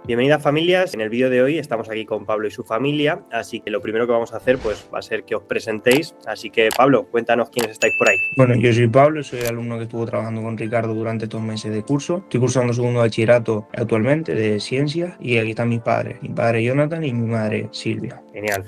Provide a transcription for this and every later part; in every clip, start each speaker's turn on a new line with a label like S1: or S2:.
S1: Bienvenidas familias, en el vídeo de hoy estamos aquí con Pablo y su familia, así que lo primero que vamos a hacer pues va a ser que os presentéis, así que Pablo, cuéntanos quiénes estáis por ahí.
S2: Bueno, yo soy Pablo, soy alumno que estuvo trabajando con Ricardo durante 2 meses de curso. Estoy cursando segundo bachillerato actualmente de ciencias y aquí están mis padres, mi padre Jonathan y mi madre Silvia.
S1: Genial.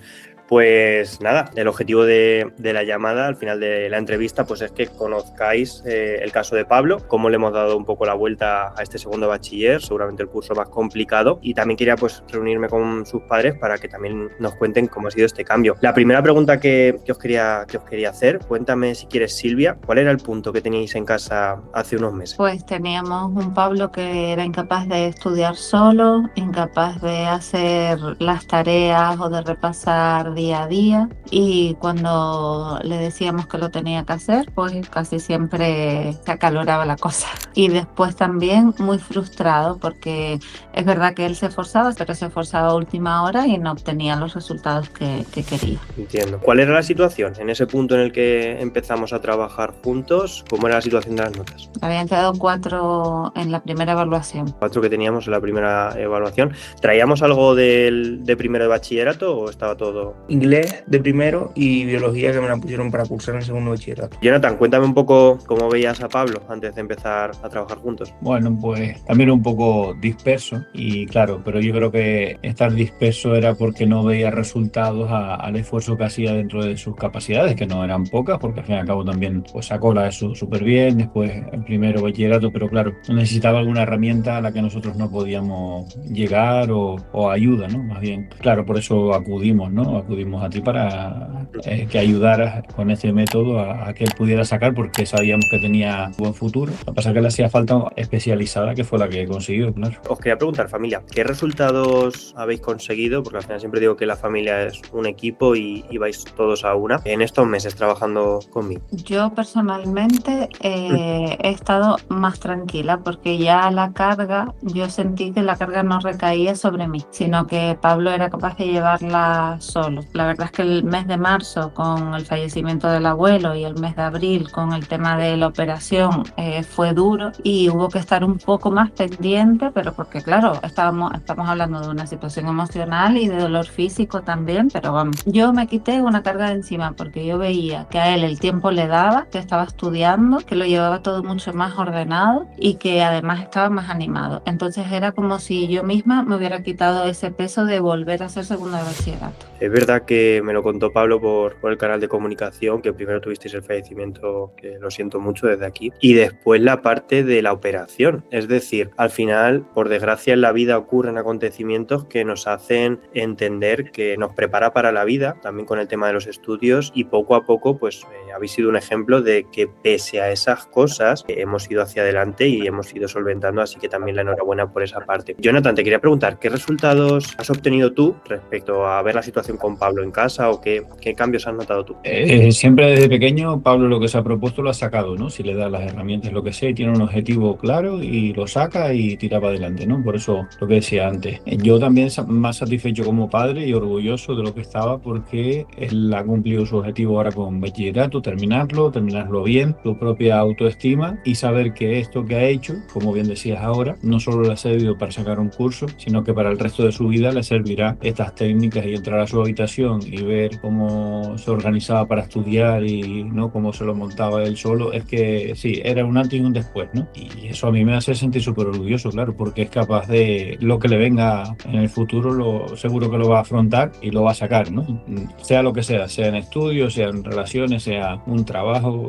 S1: Pues nada, el objetivo de la llamada al final de la entrevista pues es que conozcáis el caso de Pablo, cómo le hemos dado un poco la vuelta a este segundo bachiller, seguramente el curso más complicado, y también quería pues reunirme con sus padres para que también nos cuenten cómo ha sido este cambio. La primera pregunta que os quería hacer, cuéntame si quieres Silvia, ¿cuál era el punto que teníais en casa hace unos meses?
S3: Pues teníamos un Pablo que era incapaz de estudiar solo, incapaz de hacer las tareas o de repasar día a día, y cuando le decíamos que lo tenía que hacer, pues casi siempre se acaloraba la cosa. Y después también muy frustrado porque es verdad que él se esforzaba, pero se esforzaba a última hora y no obtenía los resultados que quería.
S1: Entiendo. ¿Cuál era la situación en ese punto en el que empezamos a trabajar juntos? ¿Cómo era la situación de las notas?
S3: Habían quedado 4 en la primera evaluación.
S1: 4 que teníamos en la primera evaluación. ¿Traíamos algo de primero de bachillerato o estaba todo?
S2: Inglés de primero y biología que me la pusieron para cursar en segundo bachillerato.
S1: Jonathan, cuéntame un poco cómo veías a Pablo antes de empezar a trabajar juntos.
S4: Bueno, pues también un poco disperso y claro, pero yo creo que estar disperso era porque no veía resultados al esfuerzo que hacía dentro de sus capacidades, que no eran pocas, porque al fin y al cabo también pues sacó la ESO súper bien, después el primero bachillerato, pero claro, necesitaba alguna herramienta a la que nosotros no podíamos llegar o ayuda, ¿no? Más bien, claro, por eso acudimos, ¿no? Acudimos a ti para que ayudaras con ese método a que él pudiera sacar, porque sabíamos que tenía buen futuro. Lo que pasa es que le hacía falta especializada, que fue la que consiguió, claro.
S1: Os quería preguntar, familia, ¿qué resultados habéis conseguido? Porque al final siempre digo que la familia es un equipo y vais todos a una. En estos meses trabajando conmigo.
S3: Yo personalmente he estado más tranquila porque ya la carga, yo sentí que la carga no recaía sobre mí, sino que Pablo era capaz de llevarla solo. La verdad es que el mes de marzo con el fallecimiento del abuelo y el mes de abril con el tema de la operación fue duro y hubo que estar un poco más pendiente, pero porque claro, estamos hablando de una situación emocional y de dolor físico también, pero vamos, yo me quité una carga de encima porque yo veía que a él el tiempo le daba, que estaba estudiando, que lo llevaba todo mucho más ordenado y que además estaba más animado. Entonces era como si yo misma me hubiera quitado ese peso de volver a hacer segundo de bachillerato.
S1: Es verdad que me lo contó Pablo por el canal de comunicación, que primero tuvisteis el fallecimiento, que lo siento mucho desde aquí, y después la parte de la operación. Es decir, al final, por desgracia en la vida ocurren acontecimientos que nos hacen entender que nos prepara para la vida, también con el tema de los estudios, y poco a poco pues habéis sido un ejemplo de que pese a esas cosas hemos ido hacia adelante y hemos ido solventando, así que también la enhorabuena por esa parte. Jonathan, te quería preguntar, ¿qué resultados has obtenido tú respecto a ver la situación con Pablo en casa o qué cambios has notado tú?
S4: Siempre desde pequeño Pablo lo que se ha propuesto lo ha sacado, ¿no? Si le da las herramientas, lo que sea, y tiene un objetivo claro y lo saca y tira para adelante, ¿no? Por eso lo que decía antes. Yo también más satisfecho como padre y orgulloso de lo que estaba porque él ha cumplido su objetivo ahora con bachillerato, terminarlo bien, su propia autoestima y saber que esto que ha hecho, como bien decías ahora, no solo le ha servido para sacar un curso, sino que para el resto de su vida le servirá estas técnicas y entrar a su habitación y ver cómo se organizaba para estudiar y no cómo se lo montaba él solo. Es que sí, era un antes y un después, ¿no? Y eso a mí me hace sentir súper orgulloso, claro, porque es capaz de lo que le venga en el futuro, seguro que lo va a afrontar y lo va a sacar, ¿no? Sea lo que sea en estudios, sea en relaciones, sea un trabajo,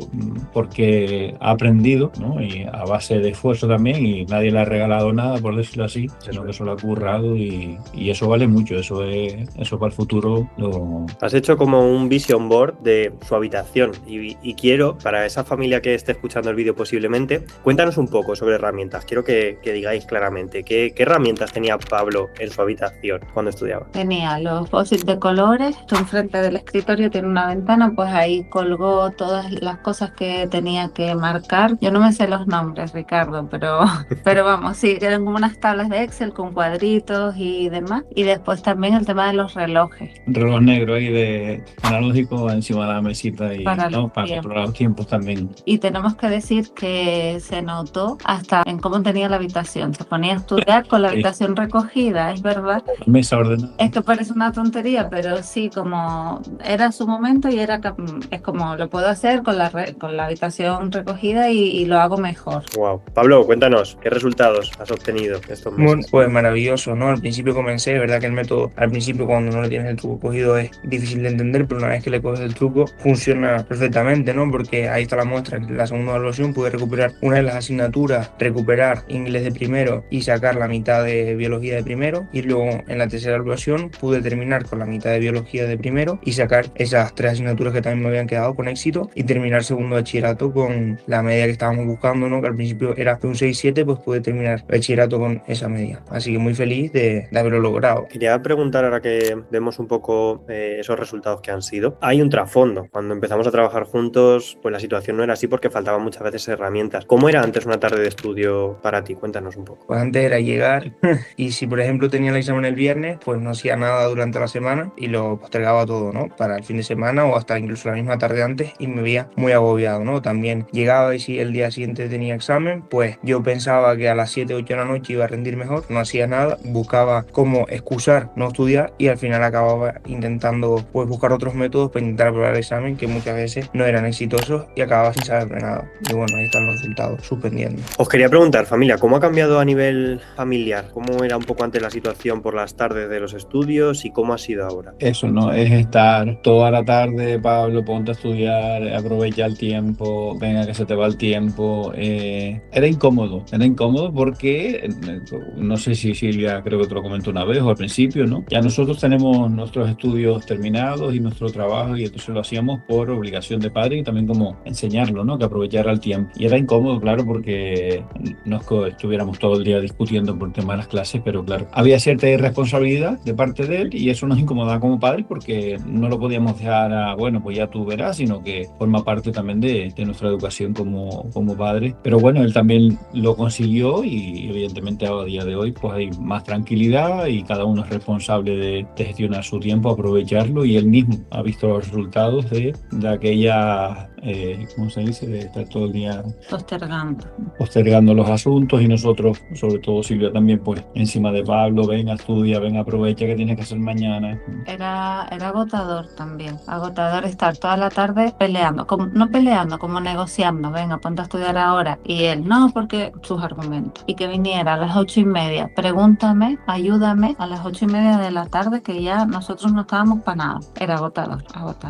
S4: porque ha aprendido, ¿no? Y a base de esfuerzo también, y nadie le ha regalado nada, por decirlo así, sino que eso lo ha currado y eso vale mucho, eso para el futuro.
S1: Has hecho como un vision board de su habitación y quiero, para esa familia que esté escuchando el vídeo posiblemente, cuéntanos un poco sobre herramientas. Quiero que digáis claramente qué herramientas tenía Pablo en su habitación cuando estudiaba.
S3: Tenía los post-it de colores, esto enfrente del escritorio tiene una ventana, pues ahí colgó todas las cosas que tenía que marcar. Yo no me sé los nombres, Ricardo, pero vamos, sí, eran como unas tablas de Excel con cuadritos y demás. Y después también el tema de los relojes.
S4: reloj negro ahí de analógico encima de la mesita y
S3: Para
S4: ¿no?
S3: los
S4: Para
S3: tiempos.
S4: controlar los tiempos también.
S3: Y tenemos que decir que se notó hasta en cómo tenía la habitación. Se ponía a estudiar con la
S4: Sí.
S3: habitación recogida, es verdad.
S4: Mesa ordenada.
S3: Es que parece una tontería, pero sí, como era su momento y es como lo puedo hacer con con la habitación recogida y lo hago mejor.
S1: Wow. Pablo, cuéntanos, ¿qué resultados has obtenido estos meses?
S2: Bueno, pues maravilloso, ¿no? Al principio comencé, es verdad que el método, al principio cuando no le tienes el truco cogido es difícil de entender, pero una vez que le coges el truco funciona perfectamente, ¿no? Porque ahí está la muestra, en la segunda evaluación pude recuperar una de las asignaturas, recuperar inglés de primero y sacar la mitad de biología de primero, y luego en la tercera evaluación pude terminar con la mitad de biología de primero y sacar esas 3 asignaturas que también me habían quedado con éxito y terminar segundo bachillerato con la media que estábamos buscando, ¿no? Que al principio era de un 6-7, pues pude terminar bachillerato con esa media. Así que muy feliz de haberlo logrado.
S1: Quería preguntar, ahora que vemos un poco esos resultados que han sido, hay un trasfondo. Cuando empezamos a trabajar juntos, pues la situación no era así porque faltaban muchas veces herramientas. ¿Cómo era antes una tarde de estudio para ti? Cuéntanos un poco.
S2: Pues antes era llegar y si por ejemplo tenía el examen el viernes, pues no hacía nada durante la semana y lo postergaba todo, ¿no? Para el fin de semana o hasta incluso la misma tarde antes y me veía muy agobiado, ¿no? También llegaba y si el día siguiente tenía examen, pues yo pensaba que a las 7, 8 de la noche iba a rendir mejor, no hacía nada, buscaba cómo excusar no estudiar y al final acababa intentando pues buscar otros métodos para intentar aprobar el examen que muchas veces no eran exitosos y acababa sin saber de nada. Y bueno, ahí están los resultados, suspendiendo.
S1: Os quería preguntar, familia, ¿cómo ha cambiado a nivel familiar? ¿Cómo era un poco antes la situación por las tardes de los estudios y cómo ha sido ahora?
S4: Eso, ¿no? Es estar toda la tarde, Pablo, ponte a estudiar, aprovecha el tiempo, venga que se te va el tiempo. Era incómodo porque, no sé si Silvia creo que te lo comentó una vez o al principio, ¿no? Ya nosotros tenemos nuestros estudios terminados y nuestro trabajo y entonces lo hacíamos por obligación de padre y también como enseñarlo, ¿no? Que aprovechara el tiempo. Y era incómodo, claro, porque no es que estuviéramos todo el día discutiendo por el tema de las clases, pero claro, había cierta irresponsabilidad de parte de él y eso nos incomodaba como padres porque no lo podíamos dejar a, bueno, pues ya tú verás, sino que forma parte también de nuestra educación como padres. Pero bueno, él también lo consiguió y evidentemente a día de hoy pues hay más tranquilidad y cada uno es responsable de gestionar su tiempo, aprovecharlo y él mismo ha visto los resultados de aquella, ¿cómo se dice? De estar todo el día postergando los asuntos y nosotros, sobre todo Silvia también, pues encima de Pablo, ven, estudia, ven, aprovecha que tienes que hacer mañana.
S3: Era agotador también, agotador estar toda la tarde peleando, no peleando, como negociando, venga, ponte a estudiar ahora. Y él, no, porque sus argumentos. Y que viniera a las 8:30, pregúntame, ayúdame a las 8:30 de la tarde que ya nosotros no estábamos para nada. Era agotador.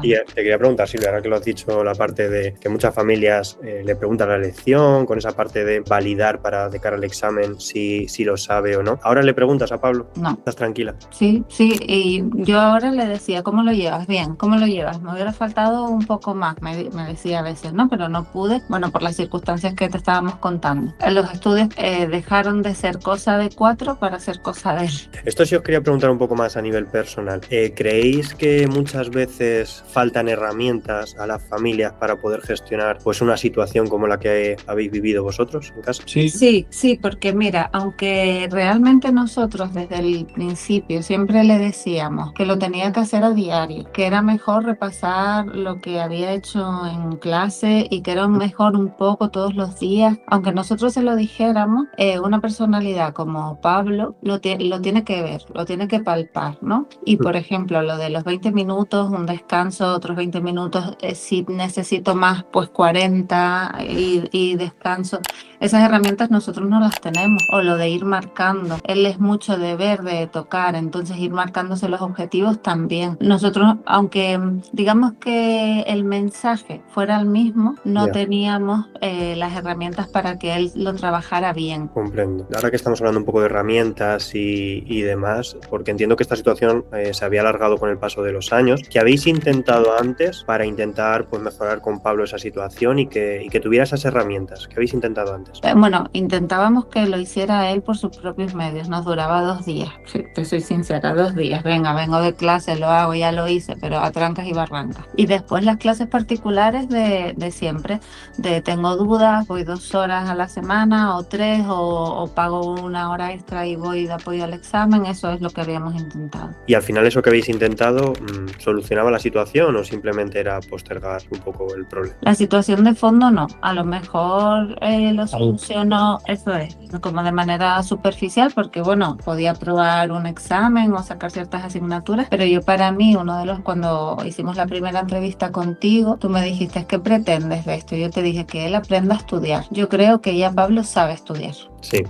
S1: Y te quería preguntar, Silvia, ahora que lo has dicho, la parte de que muchas familias le preguntan la lección, con esa parte de validar para de cara al examen si lo sabe o no. ¿Ahora le preguntas a Pablo?
S3: No.
S1: ¿Estás tranquila?
S3: Sí, y yo ahora le decía, ¿cómo lo llevas? Bien, ¿cómo lo llevas? Me hubiera faltado un poco más, me decía a veces, ¿no? Pero no pude, bueno, por las circunstancias que te estábamos contando. Los estudios dejaron de ser cosa de 4 para ser cosa de él.
S1: Esto sí os quería preguntar un poco más a nivel personal. ¿Creéis que muchas veces faltan herramientas a las familias para poder gestionar pues una situación como la que habéis vivido vosotros en casa?
S3: Sí, porque mira, aunque realmente nosotros desde el principio siempre le decíamos que lo tenía que hacer a diario, que era mejor repasar lo que había hecho en clase y que era mejor un poco todos los días, aunque nosotros se lo dijéramos, una personalidad como Pablo lo tiene que ver, lo tiene que palpar, ¿no? Y por ejemplo, lo de los 20 minutos, un descanso, otros 20 minutos, si necesito más, pues 40 y descanso. Esas herramientas nosotros no las tenemos, o lo de ir marcando. Él es mucho de ver, de tocar, entonces ir marcándose los objetivos también. Nosotros, aunque digamos que el mensaje fuera el mismo, no teníamos las herramientas para que él lo trabajara bien.
S1: Comprendo. Ahora que estamos hablando un poco de herramientas y demás, porque entiendo que esta situación se había alargado con el paso de los años, ¿qué habéis intentado antes para intentar pues mejorar con Pablo esa situación y que tuviera esas herramientas que habéis intentado antes?
S3: Bueno, intentábamos que lo hiciera él por sus propios medios. Nos duraba 2 días. Sí, te soy sincera, 2 días. Vengo de clase, lo hago, ya lo hice, pero a trancas y barrancas. Y después las clases particulares de siempre, de tengo dudas, voy 2 horas a la semana o 3, o pago 1 hora extra y voy de apoyo al examen. Eso es lo que habíamos intentado.
S1: Y al final eso que habéis intentado, ¿solucionaba la situación o simplemente era postergar un poco el problema?
S3: La situación de fondo no, a lo mejor lo solucionó, eso es, como de manera superficial, porque bueno, podía probar un examen o sacar ciertas asignaturas, pero yo para mí, cuando hicimos la primera entrevista contigo, tú me dijiste, ¿qué pretendes de esto? Yo te dije que él aprenda a estudiar. Yo creo que ya Pablo sabe estudiar.
S1: Sí.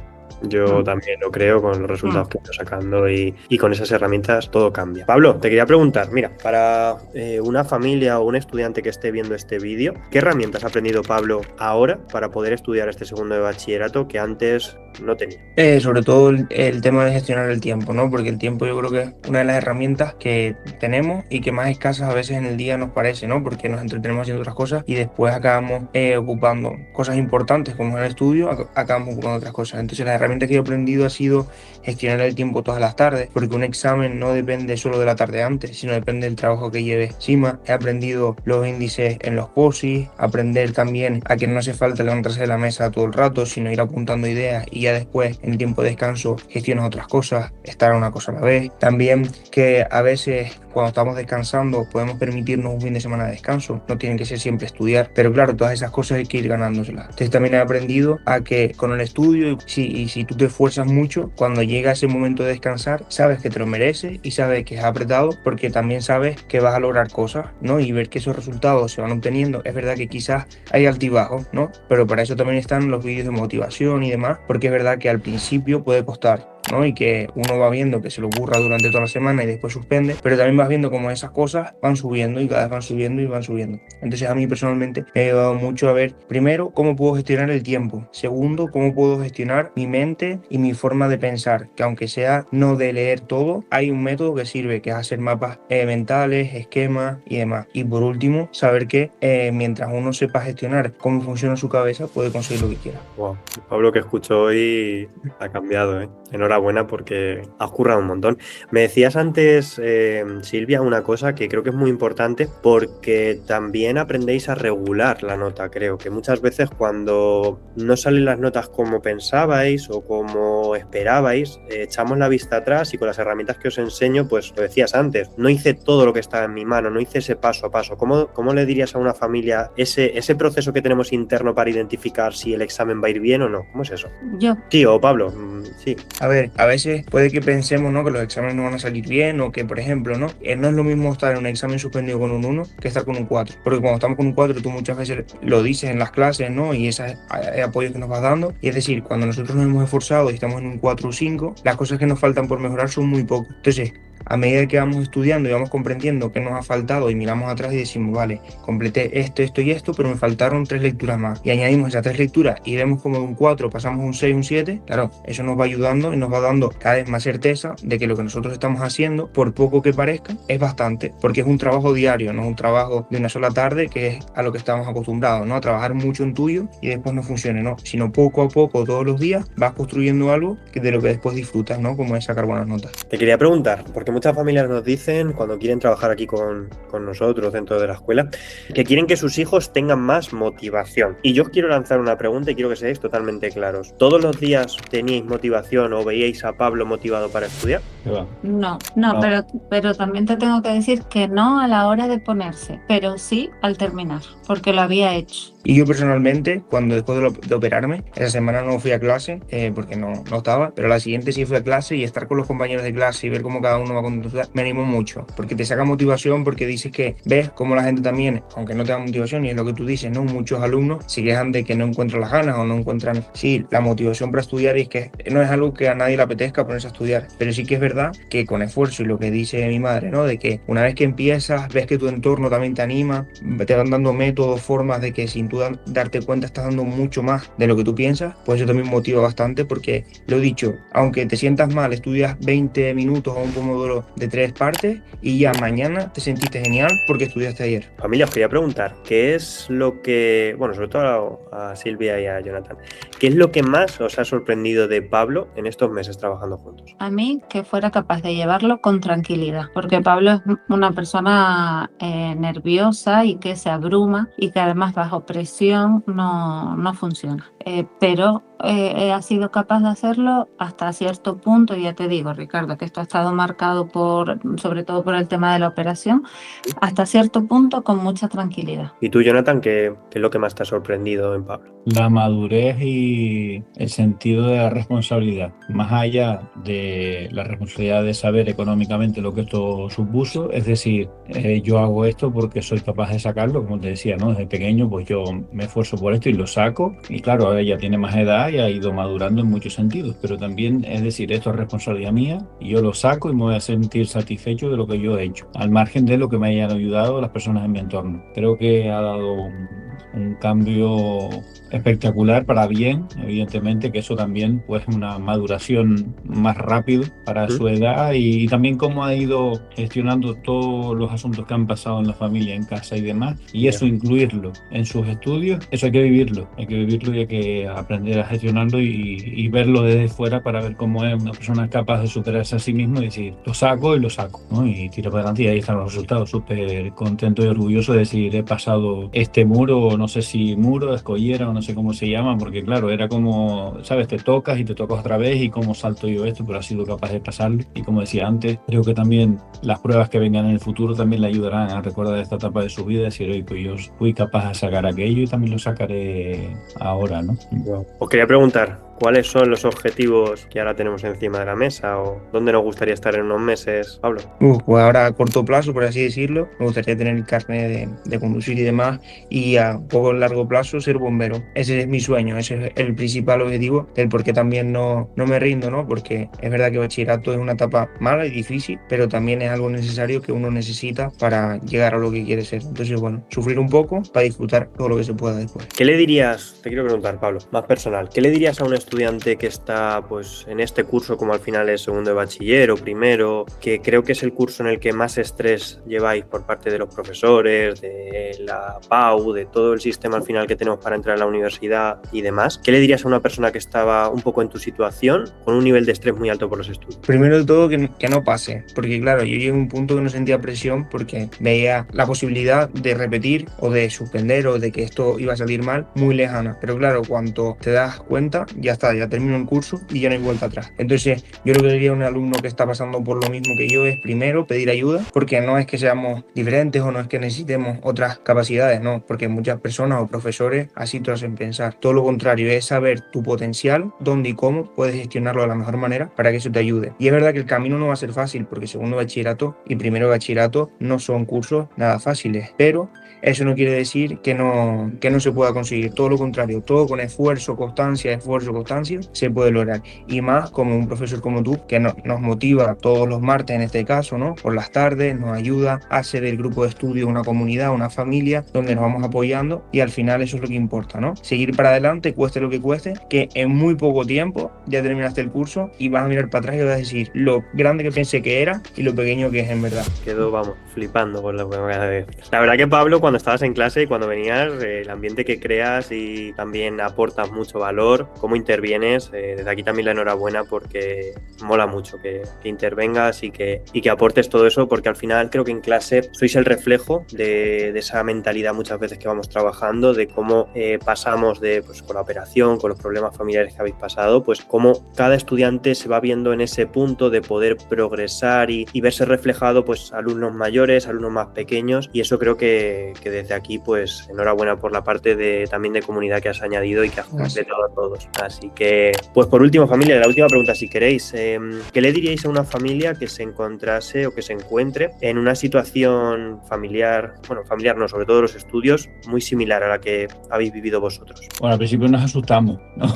S1: Yo también lo creo con los resultados que estoy sacando y con esas herramientas todo cambia. Pablo, te quería preguntar, mira, para una familia o un estudiante que esté viendo este vídeo, ¿qué herramientas ha aprendido Pablo ahora para poder estudiar este segundo de bachillerato que antes no tenía?
S2: Sobre todo el tema de gestionar el tiempo, ¿no? Porque el tiempo yo creo que es una de las herramientas que tenemos y que más escasas a veces en el día nos parece, ¿no? Porque nos entretenemos haciendo otras cosas y después acabamos ocupando cosas importantes como en el estudio, acabamos ocupando otras cosas. Entonces las herramientas que he aprendido ha sido gestionar el tiempo todas las tardes, porque un examen no depende solo de la tarde antes, sino depende del trabajo que lleves encima. He aprendido los índices en los POSIs, aprender también a que no hace falta levantarse de la mesa todo el rato, sino ir apuntando ideas y ya después en el tiempo de descanso gestionas otras cosas, estar a una cosa a la vez. También que a veces cuando estamos descansando podemos permitirnos un fin de semana de descanso, no tienen que ser siempre estudiar, pero claro, todas esas cosas hay que ir ganándoselas. Entonces también he aprendido a que con el estudio, si tú te esfuerzas mucho, cuando llega ese momento de descansar, sabes que te lo mereces y sabes que es apretado, porque también sabes que vas a lograr cosas, ¿no? Y ver que esos resultados se van obteniendo. Es verdad que quizás hay altibajos, ¿no? Pero para eso también están los vídeos de motivación y demás, porque es verdad que al principio puede costar, ¿no? Y que uno va viendo que se lo ocurra durante toda la semana y después suspende, pero también vas viendo cómo esas cosas van subiendo y cada vez van subiendo y van subiendo. Entonces a mí personalmente me ha ayudado mucho a ver, primero, cómo puedo gestionar el tiempo, segundo, cómo puedo gestionar mi mente y mi forma de pensar, que aunque sea no de leer todo, hay un método que sirve, que es hacer mapas mentales, esquemas y demás. Y por último, saber que mientras uno sepa gestionar cómo funciona su cabeza, puede conseguir lo que quiera.
S1: Wow, Pablo, que escucho hoy ha cambiado, ¿eh? Enhorabuena porque has currado un montón. Me decías antes, Silvia, una cosa que creo que es muy importante, porque también aprendéis a regular la nota. Creo que muchas veces cuando no salen las notas como pensabais o como esperabais, echamos la vista atrás y con las herramientas que os enseño, pues lo decías antes, no hice todo lo que estaba en mi mano, no hice ese paso a paso. ¿Cómo le dirías a una familia ese proceso que tenemos interno para identificar si el examen va a ir bien o no? ¿Cómo es eso?
S3: Yo.
S1: Sí, o Pablo, sí.
S2: A ver, a veces puede que pensemos, ¿no?, que los exámenes no van a salir bien, o que, por ejemplo, no es lo mismo estar en un examen suspendido con un 1 que estar con un 4, porque cuando estamos con un 4 tú muchas veces lo dices en las clases, ¿no? Y ese apoyo que nos vas dando, y es decir, cuando nosotros nos hemos esforzado y estamos en un 4 o 5, las cosas que nos faltan por mejorar son muy pocas. Entonces, a medida que vamos estudiando y vamos comprendiendo qué nos ha faltado y miramos atrás y decimos, vale, completé esto y esto, pero me faltaron 3 lecturas más, y añadimos esas 3 lecturas y vemos como de un 4 pasamos a un 6, un 7, claro, eso nos va ayudando y nos va dando cada vez más certeza de que lo que nosotros estamos haciendo, por poco que parezca, es bastante, porque es un trabajo diario, no es un trabajo de una sola tarde, que es a lo que estamos acostumbrados, ¿no? A trabajar mucho en tuyo y después no funcione, ¿no? Sino poco a poco, todos los días, vas construyendo algo de lo que después disfrutas, ¿no? Como es sacar buenas notas.
S1: Te quería preguntar, porque muchas familias nos dicen, cuando quieren trabajar aquí con nosotros dentro de la escuela, que quieren que sus hijos tengan más motivación. Y yo quiero lanzar una pregunta y quiero que seáis totalmente claros. ¿Todos los días teníais motivación o veíais a Pablo motivado para estudiar?
S3: No, pero también te tengo que decir que no a la hora de ponerse, pero sí al terminar, porque lo había hecho.
S2: Y yo personalmente, cuando después de operarme, esa semana no fui a clase porque no estaba, pero la siguiente sí fui a clase, y estar con los compañeros de clase y ver cómo cada uno va a conducir me animó mucho, porque te saca motivación, porque dices que ves cómo la gente también, aunque no te da motivación, y es lo que tú dices, ¿no? Muchos alumnos se quejan de que no encuentran las ganas o no encuentran, sí, la motivación para estudiar, y es que no es algo que a nadie le apetezca ponerse a estudiar, pero sí que es verdad verdad que con esfuerzo y lo que dice mi madre, ¿no? De que una vez que empiezas, ves que tu entorno también te anima, te van dando métodos, formas de que sin tú darte cuenta estás dando mucho más de lo que tú piensas, pues eso también motiva bastante porque, lo dicho, aunque te sientas mal, estudias 20 minutos o un pomodoro de 3 partes y ya mañana te sentiste genial porque estudiaste ayer.
S1: Familia, os quería preguntar, ¿qué es lo que, bueno, sobre todo a Silvia y a Jonathan, qué es lo que más os ha sorprendido de Pablo en estos meses trabajando juntos?
S3: A mí que fuera capaz de llevarlo con tranquilidad, porque Pablo es una persona nerviosa y que se abruma y que además bajo presión no funciona. Pero ha sido capaz de hacerlo hasta cierto punto, y ya te digo, Ricardo, que esto ha estado marcado sobre todo por el tema de la operación, hasta cierto punto con mucha tranquilidad.
S1: Y tú, Jonathan, ¿qué es lo que más te ha sorprendido en Pablo?
S4: La madurez y el sentido de la responsabilidad, más allá de la responsabilidad de saber económicamente lo que esto supuso, es decir, yo hago esto porque soy capaz de sacarlo, como te decía, ¿no? Desde pequeño pues yo me esfuerzo por esto y lo saco, y claro, ahora ya tiene más edad y ha ido madurando en muchos sentidos, pero también es decir, esto es responsabilidad mía y yo lo saco y me voy a sentir satisfecho de lo que yo he hecho, al margen de lo que me hayan ayudado las personas en mi entorno. Creo que ha dado un cambio espectacular para bien, evidentemente, que eso también pues una maduración más rápido para su edad, y también cómo ha ido gestionando todos los asuntos que han pasado en la familia, en casa y demás, y eso incluirlo en sus estudios, eso hay que vivirlo y hay que aprender a gestionarlo y verlo desde fuera para ver cómo es una persona capaz de superarse a sí mismo y decir, lo saco, ¿no? Y tiro para adelante, y ahí están los resultados. Súper contento y orgulloso de decir, he pasado este muro, no sé si muro, escollera o no sé cómo se llama, porque claro, era como, ¿sabes? Te tocas y te tocas otra vez y cómo salto yo esto, pero ha sido capaz de pasarlo. Y como decía antes, creo que también las pruebas que vengan en el futuro también le ayudarán a recordar esta etapa de su vida y decir, oye, pues yo fui capaz de sacar aquello y también lo sacaré ahora, ¿no?
S1: Os quería preguntar, ¿cuáles son los objetivos que ahora tenemos encima de la mesa o dónde nos gustaría estar en unos meses, Pablo?
S2: Pues ahora a corto plazo, por así decirlo, me gustaría tener el carnet de conducir y demás, y a poco largo plazo ser bombero. Ese es mi sueño, ese es el principal objetivo del por qué también no me rindo, ¿no? Porque es verdad que bachillerato es una etapa mala y difícil, pero también es algo necesario que uno necesita para llegar a lo que quiere ser. Entonces, bueno, sufrir un poco para disfrutar todo lo que se pueda después.
S1: ¿Qué le dirías, te quiero preguntar, Pablo, más personal, ¿qué le dirías a un estudiante que está pues en este curso, como al final es segundo de bachiller o primero, que creo que es el curso en el que más estrés lleváis por parte de los profesores, de la PAU, de todo el sistema al final que tenemos para entrar a la universidad y demás? ¿Qué le dirías a una persona que estaba un poco en tu situación, con un nivel de estrés muy alto por los estudios?
S2: Primero de todo, que no pase, porque claro, yo llegué a un punto que no sentía presión porque veía la posibilidad de repetir o de suspender o de que esto iba a salir mal muy lejana, pero claro, cuando te das cuenta, ya está, ya termino el curso y ya no hay vuelta atrás. Entonces, yo lo que diría a un alumno que está pasando por lo mismo que yo es primero pedir ayuda, porque no es que seamos diferentes o no es que necesitemos otras capacidades, no, porque muchas personas o profesores así te hacen pensar. Todo lo contrario, es saber tu potencial, dónde y cómo puedes gestionarlo de la mejor manera para que eso te ayude. Y es verdad que el camino no va a ser fácil, porque segundo bachillerato y primero bachillerato no son cursos nada fáciles, pero eso no quiere decir que no se pueda conseguir. Todo lo contrario, todo con esfuerzo, constancia, se puede lograr. Y más como un profesor como tú, que nos motiva todos los martes en este caso, ¿no? Por las tardes, nos ayuda a hacer del grupo de estudio una comunidad, una familia, donde nos vamos apoyando, y al final eso es lo que importa, ¿no? Seguir para adelante, cueste lo que cueste, que en muy poco tiempo ya terminaste el curso y vas a mirar para atrás y vas a decir lo grande que pensé que era y lo pequeño que es en verdad.
S1: Quedo, vamos, flipando con lo que me acabas de decir. La verdad que, Pablo, cuando estabas en clase y cuando venías, el ambiente que creas y también aportas mucho valor, cómo intervienes, desde aquí también la enhorabuena, porque mola mucho que intervengas y que aportes todo eso, porque al final creo que en clase sois el reflejo de esa mentalidad muchas veces que vamos trabajando, de cómo pasamos de, pues, con la operación, con los problemas familiares que habéis pasado, pues cómo cada estudiante se va viendo en ese punto de poder progresar y verse reflejado, pues alumnos mayores, alumnos más pequeños, y eso creo que desde aquí pues enhorabuena por la parte también de comunidad que has añadido y que has completado a todos. Así Así que, pues por último, familia, la última pregunta, si queréis, ¿qué le diríais a una familia que se encontrase o que se encuentre en una situación familiar, bueno, familiar no, sobre todo los estudios, muy similar a la que habéis vivido vosotros?
S4: Bueno, al principio nos asustamos, ¿no?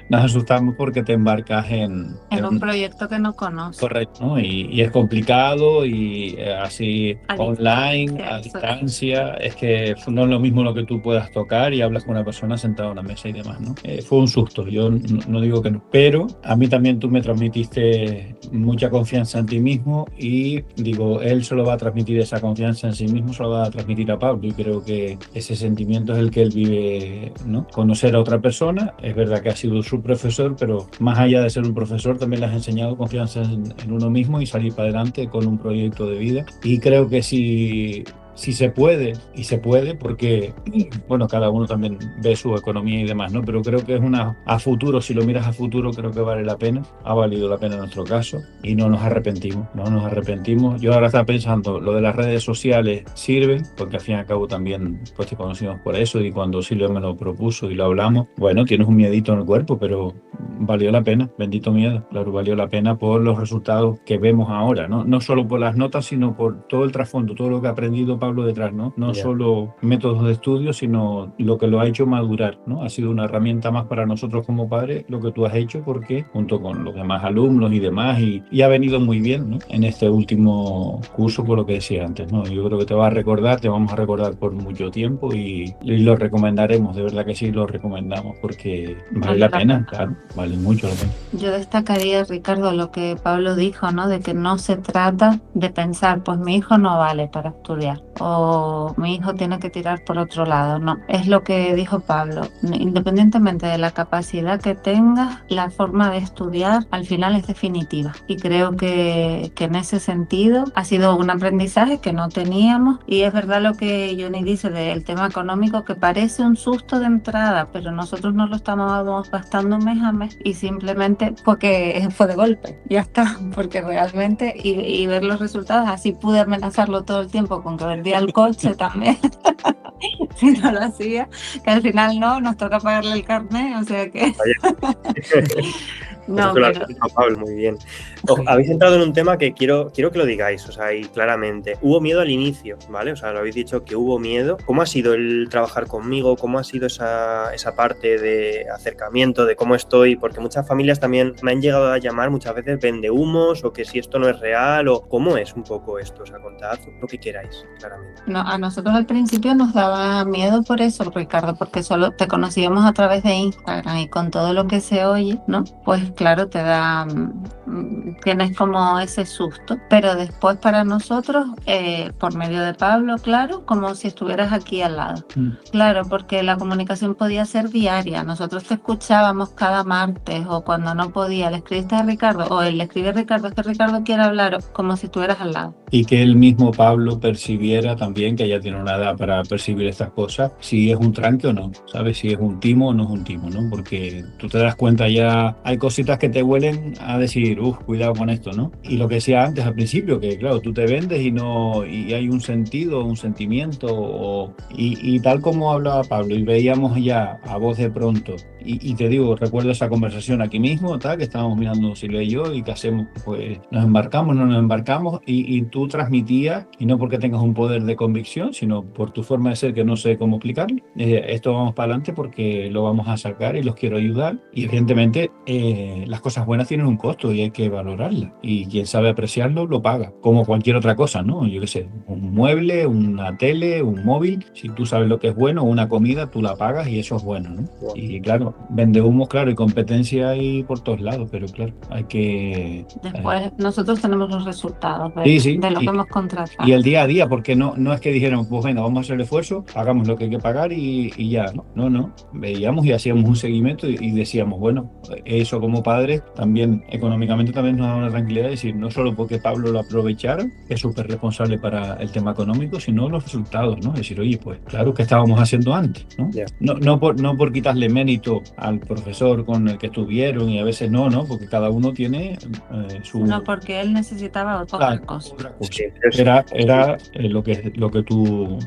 S4: Nos asustamos porque te embarcas en
S3: un proyecto que no conoces.
S4: Correcto, ¿no? Y es complicado y así online, a distancia, es que no es lo mismo lo que tú puedas tocar y hablas con una persona sentada en una mesa y demás, ¿no? Fue un susto, yo no digo que no, pero a mí también tú me transmitiste mucha confianza en ti mismo y digo, él solo va a transmitir esa confianza en sí mismo, solo va a transmitir a Pablo y creo que ese sentimiento es el que él vive, ¿no? Conocer a otra persona, es verdad que ha sido su profesor, pero más allá de ser un profesor también le has enseñado confianza en uno mismo y salir para adelante con un proyecto de vida. Y creo que si se puede, y se puede porque, bueno, cada uno también ve su economía y demás, ¿no? Pero creo que es a futuro, si lo miras a futuro, creo que vale la pena, ha valido la pena en nuestro caso y no nos arrepentimos. Yo ahora estaba pensando, lo de las redes sociales sirve, porque al fin y al cabo también pues te conocimos por eso y cuando Silvia me lo propuso y lo hablamos, bueno, tienes un miedito en el cuerpo, pero valió la pena, bendito miedo, claro, valió la pena por los resultados que vemos ahora, ¿no? No solo por las notas, sino por todo el trasfondo, todo lo que ha aprendido Pablo detrás, ¿no? No solo métodos de estudio, sino lo que lo ha hecho madurar, ¿no? Ha sido una herramienta más para nosotros como padres lo que tú has hecho porque junto con los demás alumnos y demás y ha venido muy bien, ¿no? En este último curso por lo que decía antes, ¿no? Yo creo que te vamos a recordar por mucho tiempo y lo recomendaremos, de verdad que sí lo recomendamos porque vale la pena, claro, vale mucho la pena.
S3: Yo destacaría, Ricardo, lo que Pablo dijo, ¿no? De que no se trata de pensar, pues mi hijo no vale para estudiar o mi hijo tiene que tirar por otro lado. No, es lo que dijo Pablo. Independientemente de la capacidad que tengas, la forma de estudiar al final es definitiva. Y creo que en ese sentido ha sido un aprendizaje que no teníamos. Y es verdad lo que Johnny dice del tema económico, que parece un susto de entrada, pero nosotros no lo estamos gastando mes a mes y simplemente porque fue de golpe. Ya está, porque realmente y ver los resultados, así pude amenazarlo todo el tiempo con que vendía el coche también. Si no lo hacía, que al final no, nos toca pagarle el carnet, o sea que...
S1: No, pero... Pablo, muy bien. Habéis entrado en un tema que quiero que lo digáis, o sea, y claramente. Hubo miedo al inicio, ¿vale? O sea, lo habéis dicho que hubo miedo. ¿Cómo ha sido el trabajar conmigo? ¿Cómo ha sido esa parte de acercamiento, de cómo estoy? Porque muchas familias también me han llegado a llamar muchas veces vendehumos o que si esto no es real o cómo es un poco esto. O sea, contad lo que queráis, claramente.
S3: No, a nosotros al principio nos daba miedo por eso, Ricardo, porque solo te conocíamos a través de Instagram y con todo lo que se oye, ¿no? Pues claro, te da, tienes como ese susto, pero después para nosotros, por medio de Pablo, claro, como si estuvieras aquí al lado. Claro, porque la comunicación podía ser diaria, nosotros te escuchábamos cada martes o cuando no podía, le escribiste a Ricardo o él le escribe a Ricardo, es que Ricardo quiere hablar, como si estuvieras al lado.
S4: Y que el mismo Pablo percibiera también, que ya tiene una edad para percibir estas cosas, si es un tranque o no, ¿sabes? Si es un timo o no es un timo, ¿no? Porque tú te das cuenta ya, hay cositas que te huelen a decir, cuidado con esto, ¿no? Y lo que decía antes al principio, que claro, tú te vendes y hay un sentido, un sentimiento, y tal como hablaba Pablo, y veíamos ya a voz de pronto, y te digo, recuerdo esa conversación aquí mismo, que estábamos mirando Silvia y yo, y ¿qué hacemos? Pues nos embarcamos, no nos embarcamos, y tú transmitías, y no porque tengas un poder de convicción, sino por tu forma de ser, que no sé cómo explicarlo, esto vamos para adelante porque lo vamos a sacar y los quiero ayudar, y evidentemente las cosas buenas tienen un costo y hay que valorarlas, y quien sabe apreciarlo lo paga, como cualquier otra cosa, ¿no? Yo qué sé, un mueble, una tele, un móvil, si tú sabes lo que es bueno, una comida, tú la pagas y eso es bueno, ¿no? Y claro, vende humos, claro, y competencia hay por todos lados, pero claro, hay que...
S3: Después nosotros tenemos los resultados de lo que hemos contratado.
S4: Y el día a día, porque no es que dijéramos, pues venga, vamos a hacer el esfuerzo, hagamos lo que hay que pagar y ya, ¿no? Veíamos y hacíamos un seguimiento y decíamos, bueno, eso como padres también económicamente también nos da una tranquilidad de decir, no solo porque Pablo lo aprovechara, que es súper responsable para el tema económico, sino los resultados, ¿no? Es decir, oye, pues claro, que estábamos haciendo antes, ¿no? Yeah. No por quitarle mérito al profesor con el que estuvieron y a veces no, porque cada uno tiene su...
S3: No, porque él necesitaba otra cosa.
S4: Sí, era lo que tú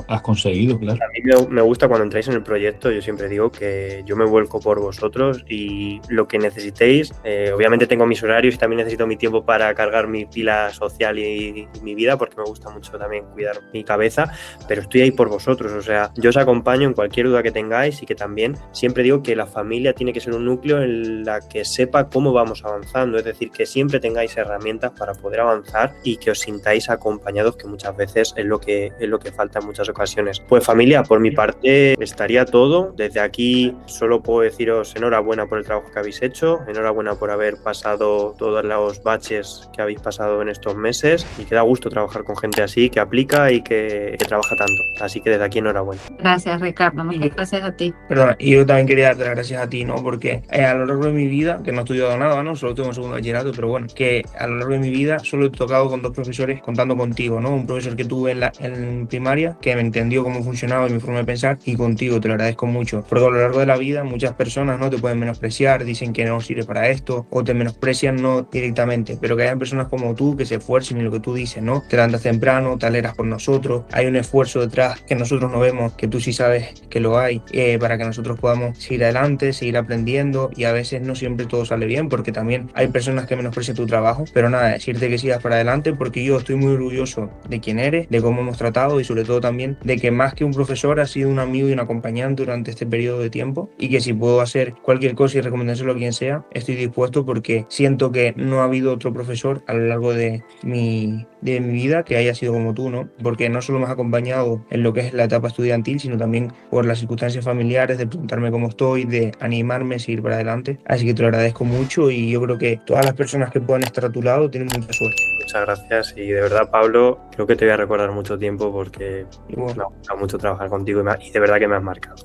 S4: has conseguido, claro.
S1: A mí me gusta cuando entráis en el proyecto, yo siempre digo que yo me vuelco por vosotros y lo que necesitéis, obviamente tengo mis horarios y también necesito mi tiempo para cargar mi pila social y mi vida, porque me gusta mucho también cuidar mi cabeza, pero estoy ahí por vosotros, o sea, yo os acompaño en cualquier duda que tengáis y que también siempre digo que la familia tiene que ser un núcleo en la que sepa cómo vamos avanzando, es decir, que siempre tengáis herramientas para poder avanzar y que os sintáis acompañados, que muchas veces es lo que falta en muchas ocasiones. Pues familia, por mi parte estaría todo. Desde aquí solo puedo deciros enhorabuena por el trabajo que habéis hecho, enhorabuena por haber pasado todos los baches que habéis pasado en estos meses y que da gusto trabajar con gente así, que aplica y que trabaja tanto. Así que desde aquí enhorabuena.
S3: Gracias, Ricardo. Muchas gracias a ti.
S2: Perdona, y yo también quería darte las gracias a ti, ¿no? Porque a lo largo de mi vida, que no he estudiado nada, ¿no? Solo tengo un segundo bachillerato, pero bueno, que a lo largo de mi vida solo he tocado con 2 profesores contando contigo, ¿no? Un profesor que tuve en primaria, que me entendió cómo funcionaba y mi forma de pensar, y contigo, te lo agradezco mucho. Porque a lo largo de la vida muchas personas, ¿no? Te pueden menospreciar, dicen que no sirve para esto, o te menosprecian no directamente, pero que hayan personas como tú que se esfuercen en lo que tú dices, ¿no? Te levantas temprano, te alegras por nosotros, hay un esfuerzo detrás que nosotros no vemos, que tú sí sabes que lo hay, para que nosotros podamos seguir adelante, seguir aprendiendo, y a veces no siempre todo sale bien, porque también hay personas que menosprecian tu trabajo, pero nada, decirte que sigas para adelante, porque yo estoy muy orgulloso de quién eres, de cómo hemos tratado y sobre todo también de que más que un profesor has sido un amigo y un acompañante durante este periodo de tiempo, y que si puedo hacer cualquier cosa y recomendárselo a quien sea, estoy dispuesto, porque siento que no ha habido otro profesor a lo largo de mi vida que haya sido como tú, ¿no? Porque no solo me has acompañado en lo que es la etapa estudiantil, sino también por las circunstancias familiares, de preguntarme cómo estoy, de animarme a seguir para adelante. Así que te lo agradezco mucho y yo creo que todas las personas que puedan estar a tu lado tienen mucha suerte.
S1: Muchas gracias y de verdad, Pablo, creo que te voy a recordar mucho tiempo porque me ha gustado mucho trabajar contigo y de verdad que me has marcado.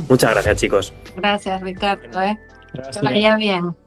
S1: Muchas gracias, chicos.
S3: Gracias, Ricardo. Que
S4: Gracias.
S3: vaya bien.